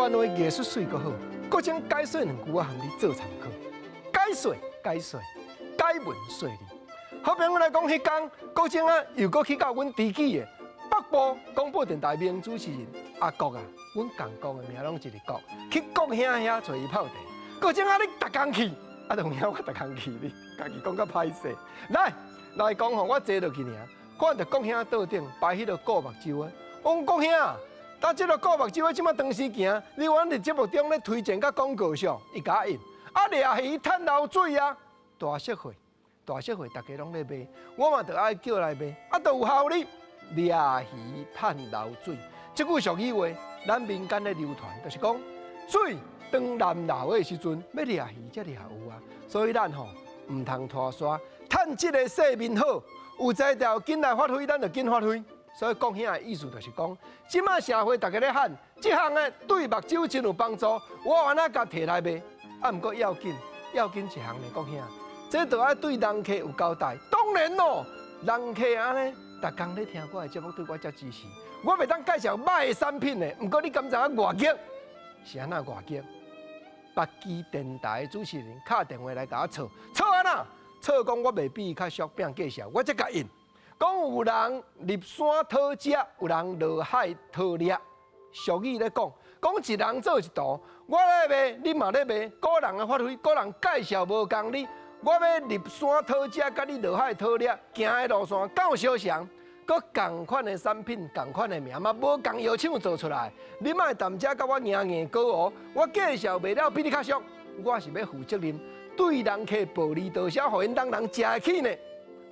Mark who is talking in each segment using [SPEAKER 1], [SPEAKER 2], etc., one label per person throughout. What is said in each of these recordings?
[SPEAKER 1] 湾话艺术水阁好，搁将解说2句啊，含你做参考。解说，解文说理。好朋友来讲，迄天郭正啊，又搁去到阮支起的北部广播电台名主持人阿国啊，阮共讲的名拢一个国，去国兄遐找伊泡茶。郭正啊，你逐工去，啊，同样我逐工去哩，家己讲较歹势。来讲吼，我坐落去尔，看到国兄桌顶摆迄个顾目睭啊，我讲国兄啊，搭即个顾目睭啊，即马长时行，你阮伫节目中咧推荐甲广告上，伊甲印，啊，掠鱼趁流水啊，大社会，大家拢咧卖，我嘛着爱叫来卖，啊，着有效哩，掠鱼趁流水，即句俗语话，咱民间咧流传，就是讲水当南流的时阵，要掠鱼才掠有啊，所以咱吼唔通拖沙，趁即个世面好，有才调紧来发挥，咱就紧发挥。所以讲遐的意思就是讲，即马社会大家咧喊，即项的对目睭真有帮助，我安那甲摕来卖，啊，毋过要紧一项咧，讲遐，这都要对人客有交代。当然咯，人客安尼，逐工咧听我的节目，对我遮支持，我袂当介绍歹的产品的，毋过你敢知影外景是安那外景？北基电台的主持人打电话来甲我吵安那，吵讲我袂比伊较俗，变介绍，我才甲应。讲有人入山讨食，有人落海讨猎。俗语咧讲一人做一道，我咧卖，你嘛咧卖，个人的发挥，个人介绍无共你。我要入山讨食，甲你落海讨猎，行的路线敢有相像？佮同款的产品，同款的名嘛，无共药厂做出来。你莫谈遮甲我硬硬高哦，我介绍卖了比你较俗，我是要负责任，对人客暴利多少，互因当人食得起呢？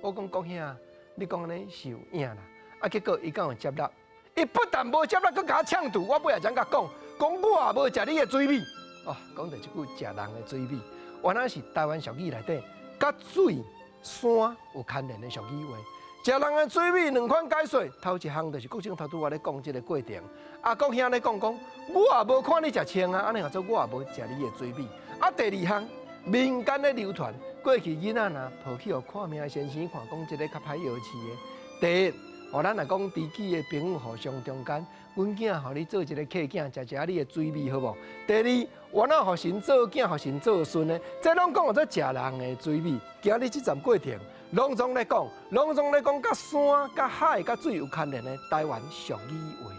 [SPEAKER 1] 我讲国兄，你讲安尼是有影啦，啊，结果伊敢有接纳？伊不但无接纳，佮甲我呛赌。我尾仔怎甲讲我也无食你的水米。哦，讲到即句食人的水米，原来是台湾俗语内底，甲水山有牵连的俗语话。食人的水米2款解说，头一项就是国正头拄我咧讲即个过程。啊，国兄咧讲，我也无看你食青啊，安尼也做我也无食你的水米。啊，第2项民间咧流传，过去囡仔若抱去互看命先生看，讲即个较歹摇饲的。第一，互咱来讲知己的朋友互相中间，阮囝互你做一个客囝，食你的水米好无？第二，我那互神做囝，互神做孙的，这拢讲做食人的水米。今日即站过程，拢总咧讲，甲山、甲海、甲水有牵连的台湾俗语话。